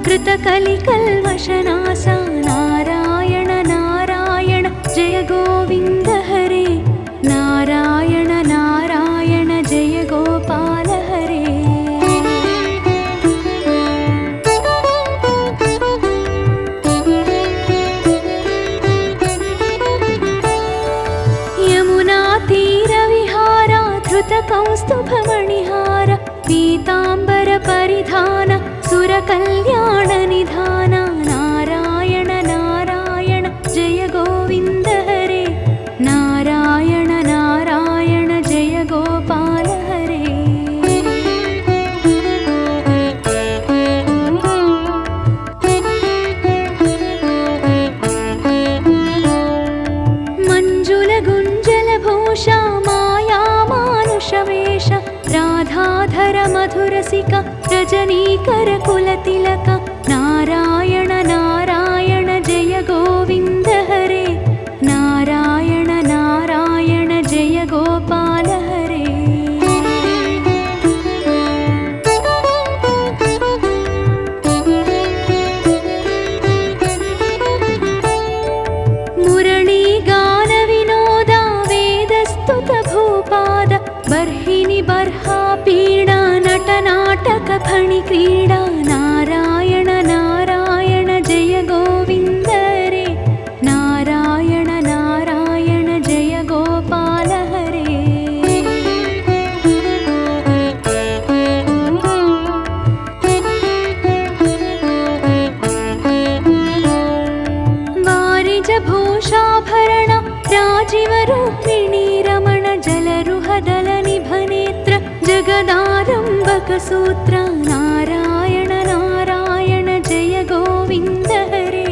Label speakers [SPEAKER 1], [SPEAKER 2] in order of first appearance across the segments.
[SPEAKER 1] कृतकलिकल्वशनाश नारायण नारायण जय गोविन्द हरे नारायण नारायण जय गोपाल हरे यमुना तीरविहार धृतकौस्तुभमणिहार पीताम्बर परिधान सुरकल्याण निधान नारायण नारायण जय गोविन्द हरे नारायण नारायण जय गोपाल हरे मंजुल गुंजल भूषा माया मानुषवेश राधाधर मधुरसिक रजनीकर कुलतिलक नारायण नारायण जय गोविन्द हरे नारायण नारायण जय गोपाल हरे मुरली गान विनोद वेदस्तुत भूपाद बर्हिनि बर्हा पीडा नटनाटक फणि क्रीडा नारायण नारायण जय गोविन्द हरे नारायण नारायण जय गोपाल हरे वारिज भूषाभरण राजीव रूपिणी रमण जलरुहदल निभनेत्र जगदारंभक सूत्र नारायण नारायण जय गोविन्द हरे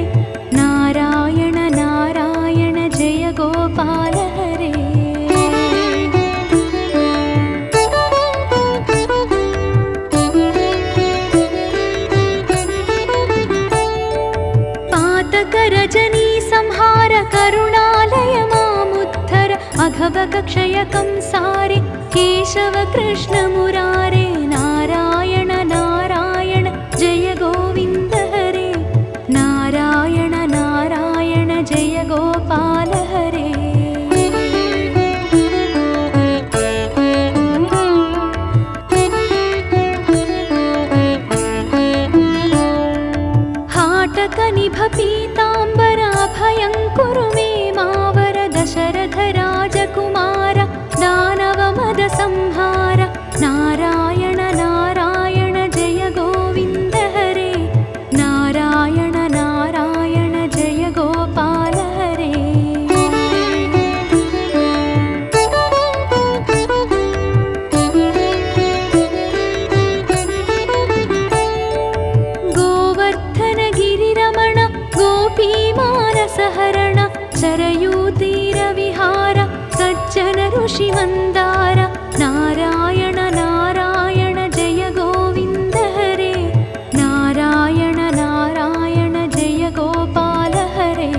[SPEAKER 1] नारायण नारायण जय गोपाल हरे पातक रजनी संहार करुणालय मामुद्धर अघवक क्षय कंसारे केशव कृष्ण मुरारे नारायण नारायण जय गोविन्द हरे नारायण नारायण जय गोपाल हरे हाटक निभ पीताम्बर अभयङ्कुरु मे मावर दशरथ राजकुमार दानव मद संहार नारायण नारायण जय गोविन्द हरे नारायण नारायण जय गोपाल हरे गोवर्धन गिरिरमण गोपी मानसहरण सरयूतीर विहार सज्जन ऋषि मंदार नारायण नारायण जय गोविन्द हरे नारायण नारायण जय गोपाल हरे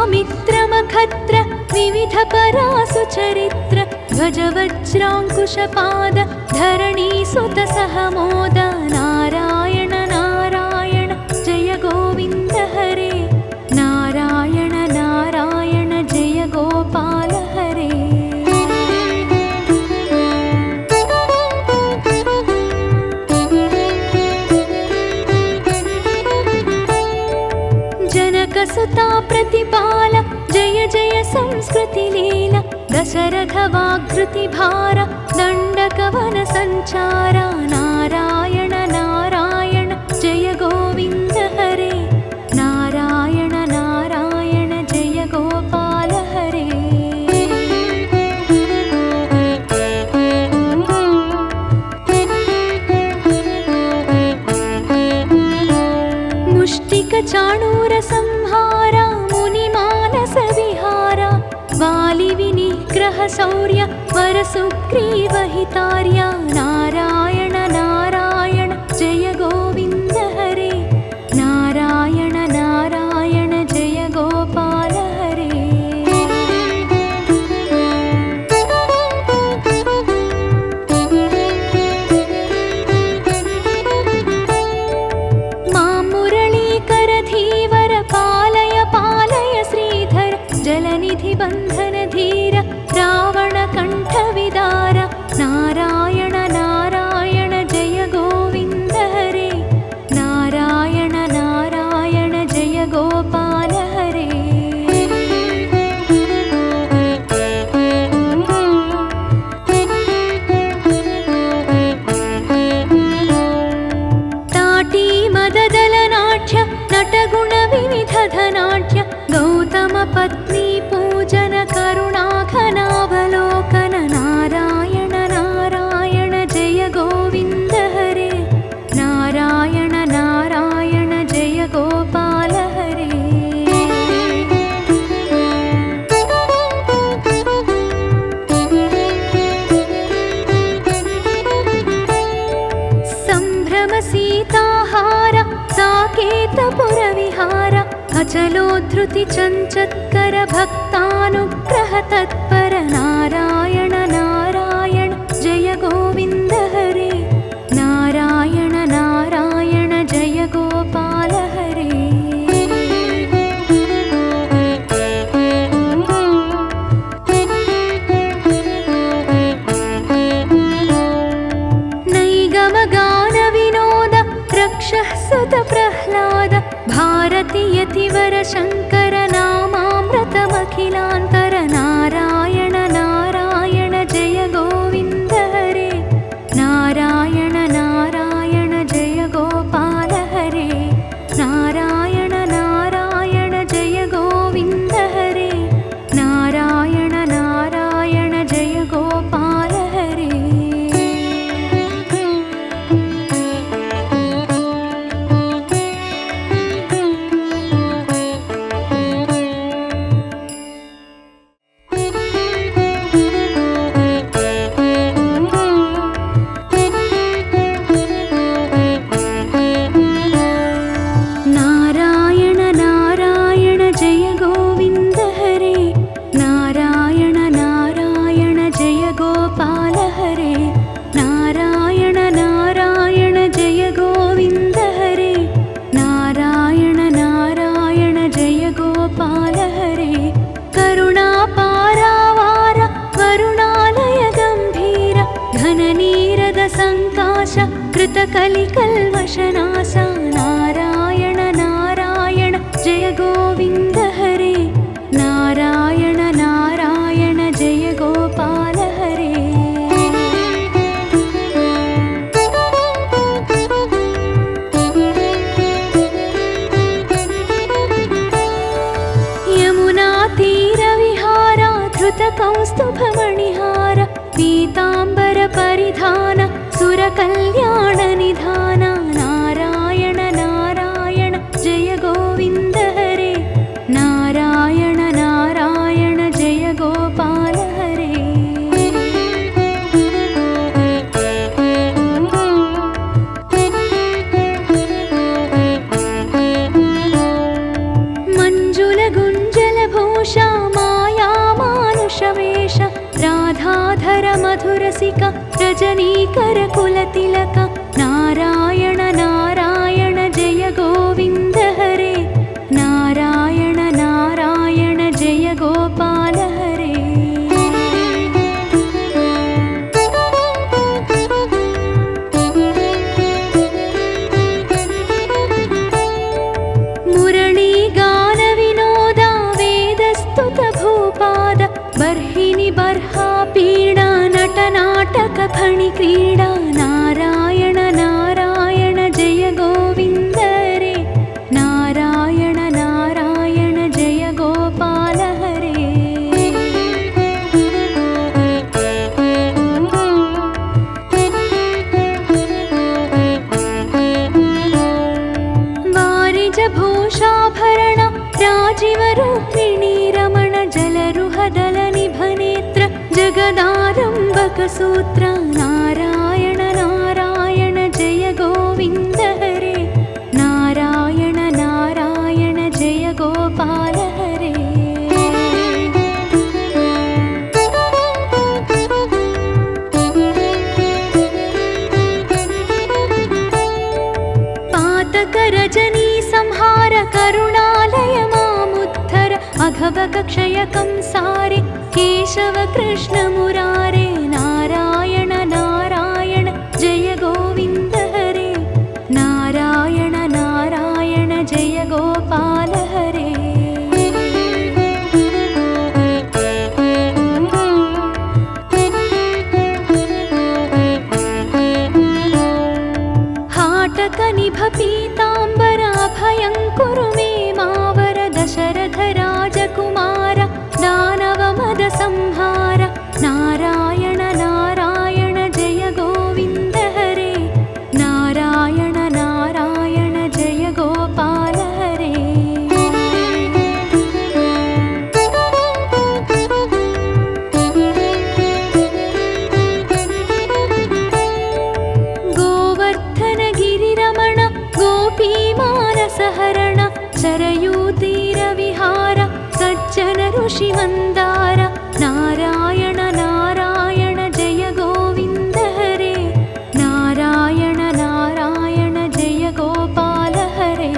[SPEAKER 1] विश्वामित्रमखत्र विविध परासु चरित्र ध्वज वज्राङ्कुशपाद धरणी सुत सहमोद नारायण नारायण जय गोविन्द हरे नारायण नारायण जय गोपाल हरे जनकसुता प्रतिपाल जय जय संस्कृति लीला दशरथ वाग्कृति भार दण्डकवन संचार नारायण नारायण जय गोविन्द हरे नारायण नारायण जय गोपाल हरे मुष्टिक चाणूर संहार मुनिमानस विहार वालि विनिग्रह शौर्य वर सुग्रीव हितार्य नारायण नारायण जय गोविन्द हरे नारायण नारायण जय गोपाल हरे पददलनाट्य नटगुणविविधधनाट्य गौतमपत्नी पूजन करुणाघनावलोकन नारायण नारायण जय गोविन्द हरे नारायण नारायण जय गोपाल हरे सम्भ्रम सीताहार साकेतपुरविहार अचलोद्धृति चञ्चत्कर भक्तानुग्रह तत्पर नारायण नारायण जय गोविन्द हरे नारायण नारायण जय गोपाल हरे नैगमगान विनोद रक्षः सुत प्रह्लाद भारती यतिवर शङ्कर नामामृतमखिलान्तर नारायण नारायण जय गोविन्द हरे नारायण नारायण जय गोपाल हरे नारायण नारायण जय गोविन्द हरे नारायण नारायण जय गोपाल हरे नारायण नारायण जय गोविन्द हरे नारायण नारायण जय गोपाल हरे नारायण नारायण जय गोविन्द हरे नारायण नारायण जय गोपाल हरे करुणापारावार वरुणालय गम्भीर घननीरद सङ्काश कृतकलिकल्मषनाश नारायण नारायण जय गोविन्द हरे नारायण नारायण जय गोपाल हरे यमुना तीरविहार धृतकौस्तुभमणिहार पीताम्बर परिधान सुरकल्याण निधान नारायण नारायण जय गोविन्द हरे नारायण नारायण जय गोपाल हरे मंजुल गुंजल भूषा माया मानुषवेश राधाधर मधुरसिका रजनीकर कुलतिलक नारायण नारायण जय गोविन्द हरे नारायण नारायण जय गोपाल हरे मुरली गान विनोदा वेदस्तुत भूपाद बर्हिनि बर्हा पीडा नटनाटक फणि क्रीडा नारायण नारायण जय गोविन्द हरे नारायण नारायण जय गोपाल हरे वारिज भूषाभरण राजीव रूपिणी रमण जलरुहदल निभनेत्र जगदारम्भक सूत्र नारायण नारायण जय गोविन्द हरे नारायण नारायण जय गोपाल हरे पातक रजनी संहार करुणालय मामुद्धर अघवग क्षयकं सारे केशव कृष्ण मुरारे नारायण नारायण जय गोविन्द हरे नारायण नारायण जय गोपाल हरे हाटक निभ पीताम्बर अभयं कुरु मे मावर दशरथ राजकुमार दानवमद संहार नारायण नारायण जय गोविन्द हरे नारायण नारायण जय गोपाल हरे गोवर्धन गिरिरमण गोपीमानसहरण सरयूतीरविहार सज्जन ऋषिमन्दार नारायण नारायण जय गोविन्द हरे नारायण नारायण जय गोपाल हरे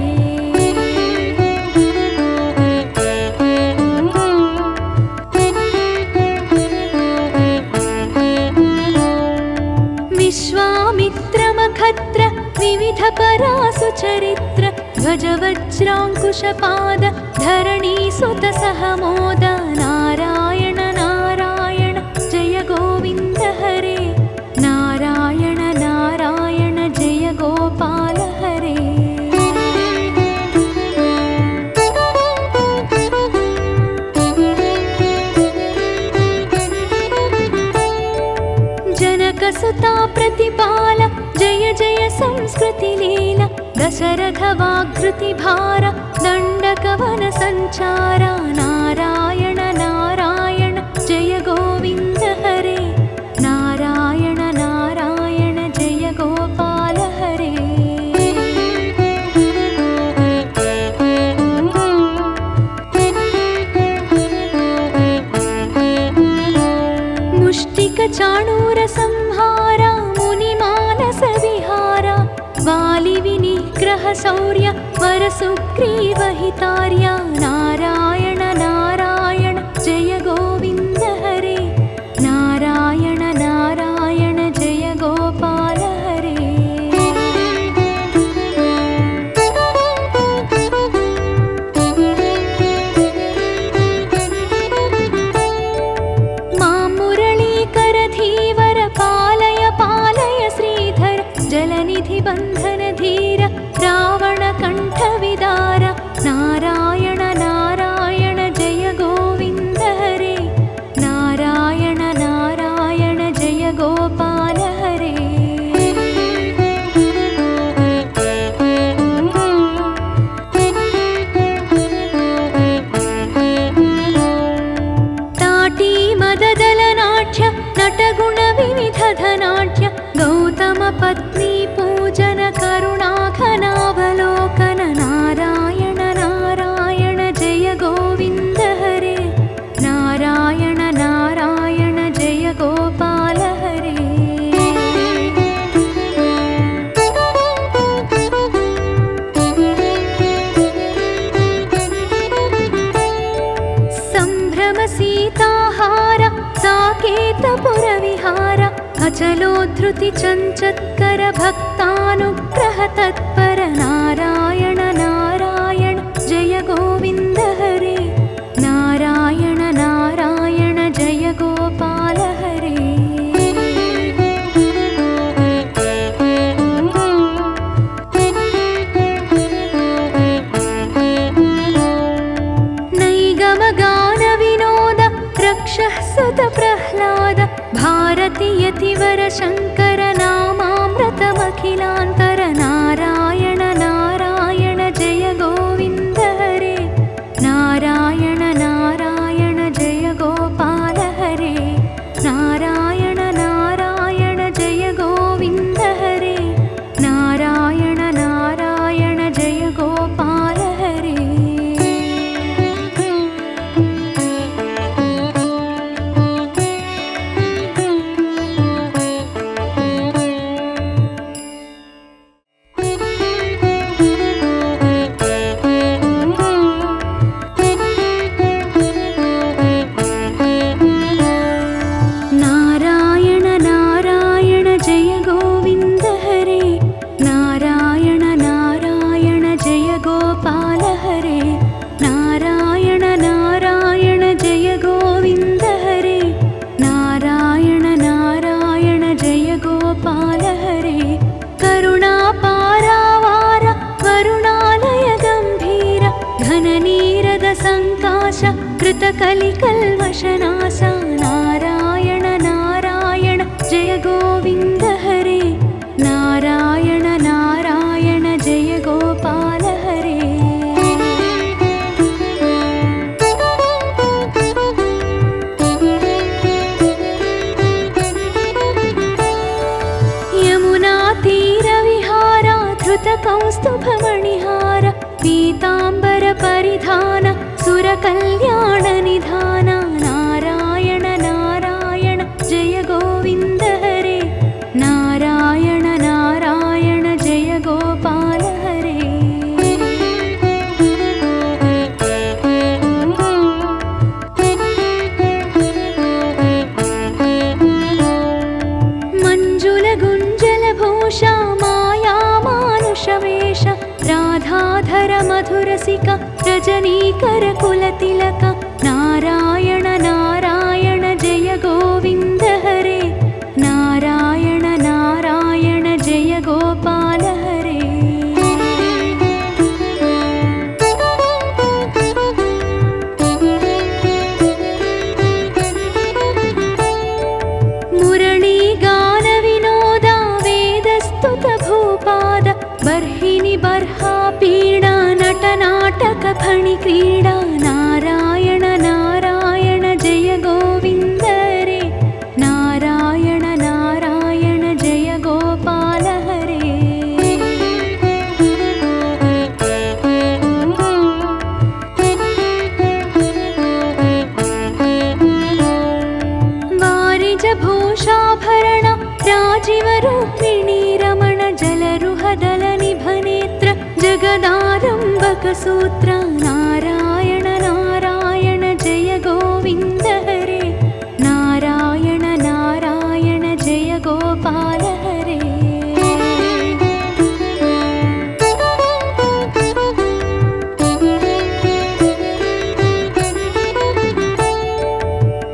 [SPEAKER 1] विश्वामित्रमखत्र विविध परासुचरित्र ध्वजवज्राङ्कुशपाद धरणीसुत सहमोद नारायण नारायण जय गोविन्द हरे नारायण नारायण जय गोपाल हरे जनकसुता प्रतिपाल जय जय संस्कृतिलीला दशरथ वाग्कृतिभार दण्डकवन सञ्चार नारायण नारायण जय गोविन्द हरे नारायण नारायण जय गोपाल हरे मुष्टिकचाणूर संहार मुनिमानस विहार वालिविनिग्रह शौर्य वरसुग्रीवहितार्य नारायण नारायण जय गोविन्द हरे नारायण नारायण जय गोपाल हरे मां मुरलीकरधीवर पालय पालय श्रीधर जलनिधि बन्धन धीर रावण कंठविदार नारायण नारायण जय गोविन्द हरे नारायण नारायण जय गोपाल हरे ताटी मददलनाट्य नटगुण विविधधनाट्य गौतम पत्नी पूजन करुणाघनावलोकन नारायण नारायण जय गोविन्द हरे नारायण नारायण जय गोपाल हरे सम्भ्रम सीताहार साकेतपुरविहार अचलोद्धृति चञ्चत्कर भक्तानुग्रह तत्पर नारायण नारायण जय गोविन्द हरे नारायण नारायण जय गोपाल हरे नैगमगान विनोद रक्षः सुत प्रह्लाद भारती यतिवर शङ्कर नामामृतमखिलान्तर नारायण नारायण जय गोविन्द हरे नारायण नारायण जय गोपाल हरे नारायण नारायण जय गोविन्द हरे नारायण नारायण जय गोपाल हरे सङ्काश कृतकलिकल्मषनाश नारायण नारायण जय गोविन्द हरे नारायण नारायण जय गोपाल हरे यमुना तीरविहार धृतकौस्तुभमणिहार पीताम्बर परिधान सुरकल्याण निधान नारायण नारायण जय गोविन्द हरे नारायण नारायण जय गोपाल हरे मंजुल गुंजल भूषा माया मानुषवेश राधाधर मधुरसिक रजनीकर कुलतिलक नारायण नारायण जय गोविन्द हरे नारायण नारायण जय गोपाल हरे मुरली गान विनोद वेदस्तुत भूपाद बर्हिनि बर्हा पीडा नटनाटक फणि क्रीडा नारायण नारायण जय गोविन्द हरे नारायण नारायण जय गोपाल हरे वारिज भूषाभरण राजीव रूपिणी रमण जलरुहदल निभनेत्र जगदारंभक सूत्र नारायण नारायण जय गोविन्द हरे नारायण नारायण जय गोपाल हरे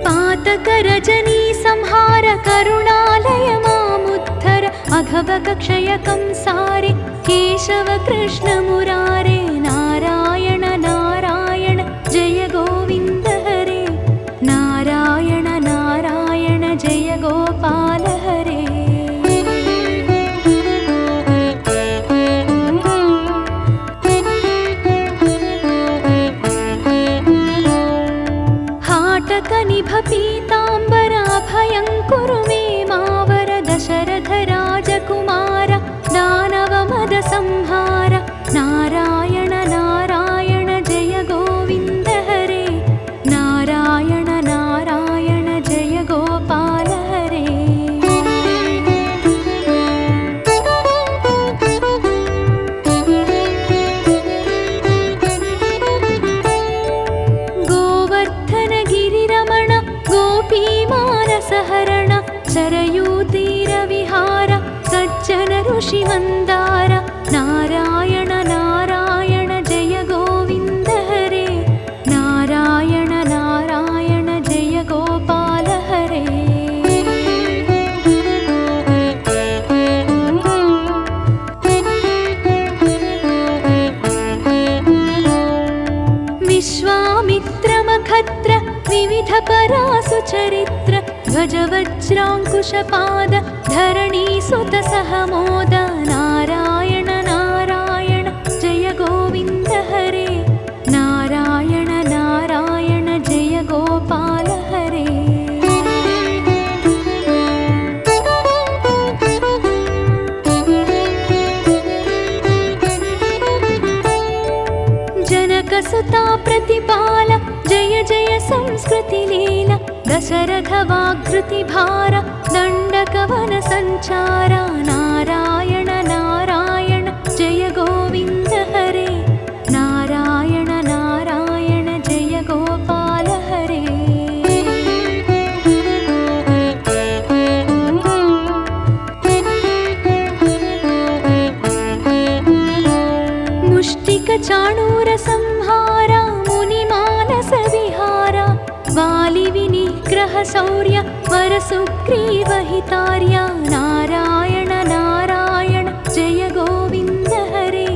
[SPEAKER 1] पातक रजनी संहार करुणालय मामुद्धर अघवक क्षय कंसारे केशव कृष्ण मुरारे नारायण नारायण जय गोविन्द हरे नारायण नारायण जय गोपाल हरे हाटक निभ पीताम्बर अभयङ्कुरु मे मावर दशरथ राजकुमार दानव मद संहार नारायण नारायण जय गोविन्द हरे नारायण नारायण जय गोपाल हरे गोवर्धन गिरिरमण गोपी मानसहरण चरयूतीर विहार सज्जन ऋषि मंदार नारायण नारायण जय गोविन्द हरे नारायण नारायण जय गोपाल हरे विश्वामित्र मखत्र विविध परासु चरित्र ध्वज वज्रांकुशपाद धरणी सुत सहमोद नारायण नारायण जय गोविन्द हरे नारायण नारायण जय गोपाल हरे जनक सुता प्रतिपाल जय जय संस्कृति लीला दशरथ वाग्कृति भार दण्डकवन संचार नारायण नारायण जय गोविन्द हरे नारायण नारायण जय गोपाल हरे मुष्टिक चाणूर संहार मुनिमानस विहार वाली विनिग्रह शौर्य वर सुग्रीव हितार्य नारायण नारायण जय गोविन्द हरे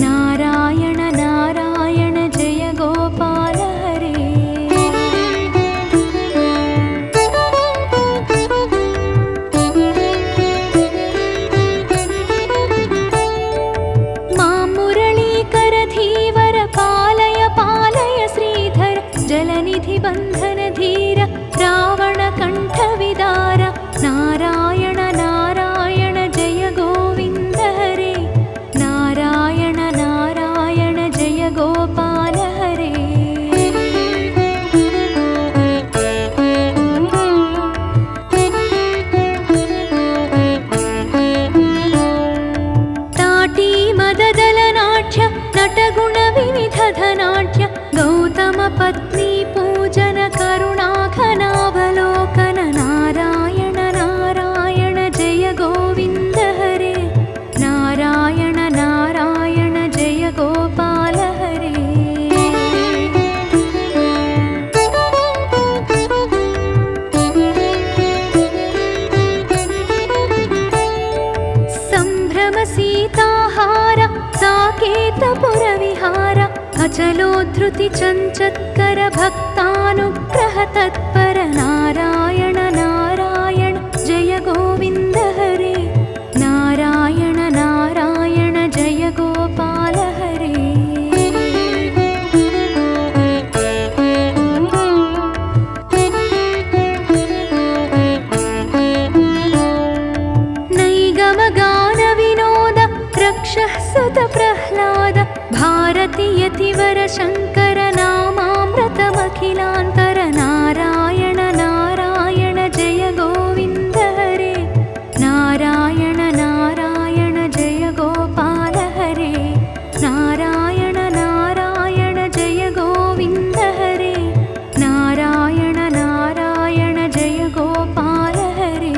[SPEAKER 1] नारायण नारायण जय गोपाल पुरविहार अचलोद्धृति चञ्चत्कर भक्तानुग्रह तत्पर नारायण नारायण जय गोविन्द हरे नारायण नारायण जय गोपाल हरे सुत प्रह्लाद भारती यतिवर शंकर नामामृतमखिलांतर नारायण नारायण जय गोविन्द हरे नारायण नारायण जय गोपाल हरे नारायण नारायण जय गोविन्द हरे नारायण नारायण जय गोपाल हरे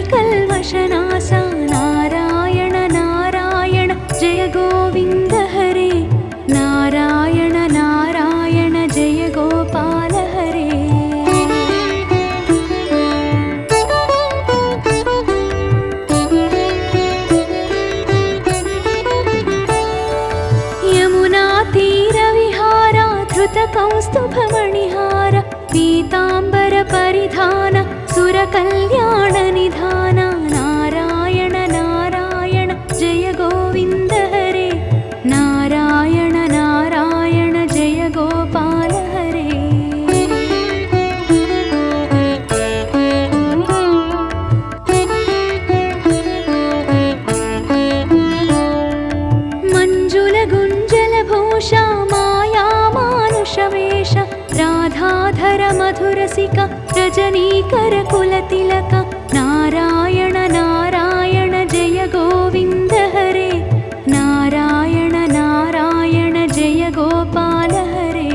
[SPEAKER 1] कृतकलिकल्मषनाश नारायण नारायण जय गोविन्द हरे नारायण नारायण जय गोपाल हरे यमुना तीरविहार धृतकौस्तुभमणिहार पीताम्बर परिधान सुरकल्याण निधान नारायण नारायण जय गोविन्द हरे नारायण नारायण जय गोपाल हरे मंजुल गुंजल भूषा माया मानुषवेश राधाधर मधुरसिका रजनीकर कुलतिलक नारायण नारायण जय गोविन्द हरे नारायण नारायण जय गोपाल हरे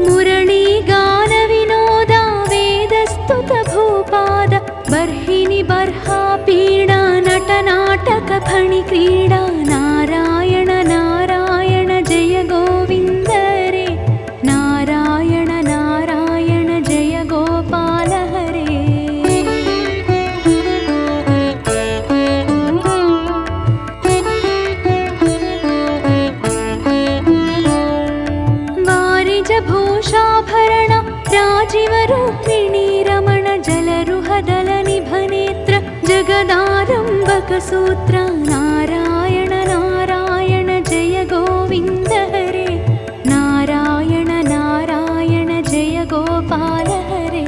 [SPEAKER 1] मुरली गान विनोदा वेदस्तुत भूपाद बर्हिनि बर्हा पीडा नटनाटक फणि क्रीडा नारायण नारायण जय गोविन्द हरे नारायण नारायण जय गोपाल हरे वारिज भूषाभरण राजीव रूपिणी रमण जलरुहदल निभनेत्र जगदारंभक सूत्र नारायण नारायण जय गोविन्द हरे नारायण नारायण जय गोपाल हरे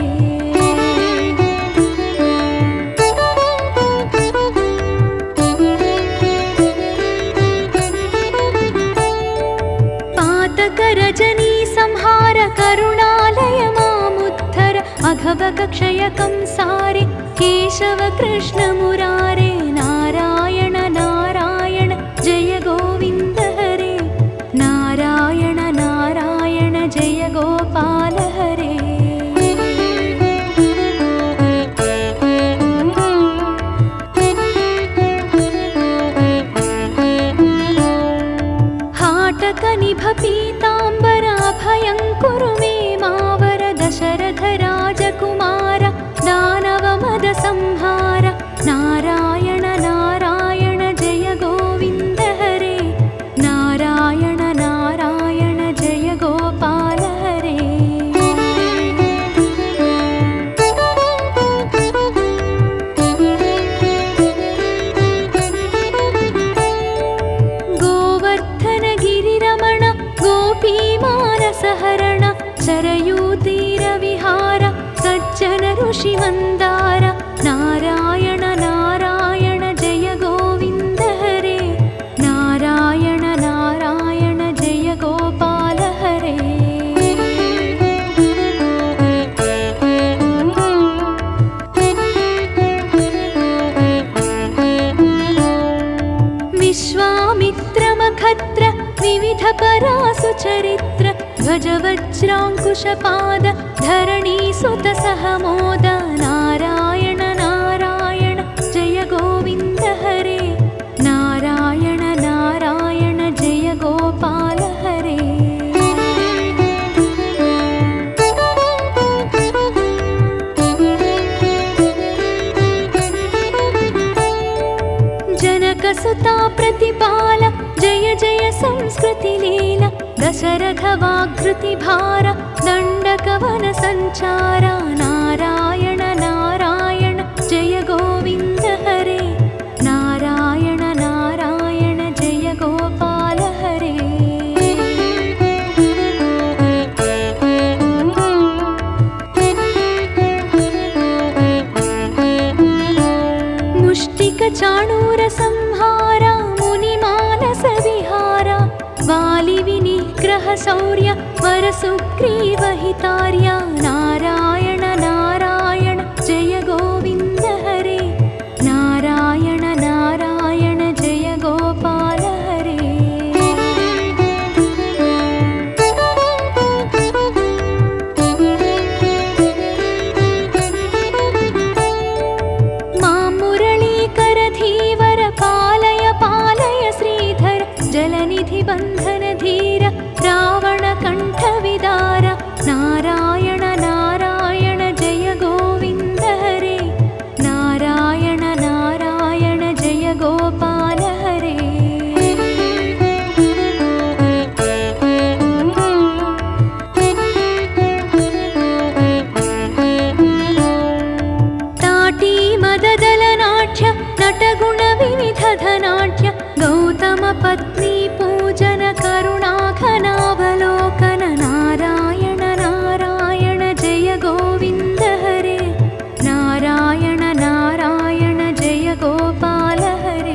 [SPEAKER 1] पातक रजनी संहार करुणालय मामुद्धर अघभग क्षय कंसारे केशव कृष्ण मुरारे नारायण नारायण जय गोविन्द हरे नारायण नारायण जय गोपाल हरे हाटक निभ पीताम्बर अभयं कुरु मे मावर दशरथ राजकुमार दानव मद संहार नारायण नारायण जय गोविन्द हरे नारायण नारायण जय गोपाल हरे शरण शरयूतीरविहार सज्जन ऋषिमन्दार नारायण नारायण जय गोविन्द हरे नारायण नारायण जय गोपाल हरे विश्वामित्रमखत्र विविध परासुचरित्र ध्वज वज्राङ्कुशपाद धरणीसुत सहमोद नारायण नारायण जय गोविन्द हरे नारायण नारायण जय गोपाल हरे जनकसुता प्रतिपाल जय जय संस्कृति लीला दशरथ वाग्कृति भार दण्डकवन संचार नारायण नारायण जय गोविन्द हरे नारायण नारायण जय गोपाल हरे मुष्टिक चाणूर संहार मुनिमानस विहार वालि विनिग्रह शौर्य वरसुग्रीव हितार्य नारायण नारायण जय गोविन्द हरे नारायण नारायण जय गोपाल हरे मां मुरलीकर धीवर पालय पालय श्रीधर जलनिधि बन्धन धीर रावण कंठ विदार नारायण नारायण जय गोविन्द हरे नारायण नारायण जय गोपाल हरे ताटी मददलनाट्य नटगुण विविध धनाट्य गौतम पत्नी पूजन करुणाघनावलोकन नारायण नारायण जय गोविन्द हरे नारायण नारायण जय गोपाल हरे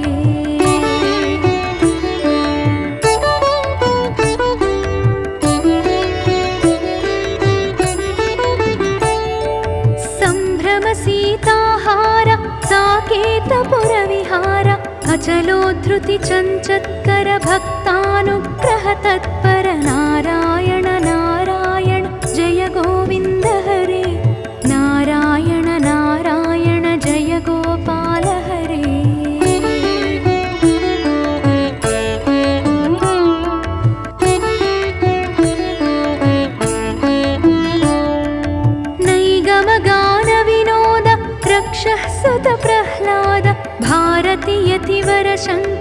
[SPEAKER 1] सम्भ्रम सीताहार साकेतपुर विहार अचलोद्धृति चञ्चत्कर भक्तानुग्रह तत्पर नारायण नारायण जय गोविन्द हरे नारायण नारायण जय गोपाल हरे नैगम गान विनोद रक्षः सुत प्रह्लाद भारती यतिवर शङ्कर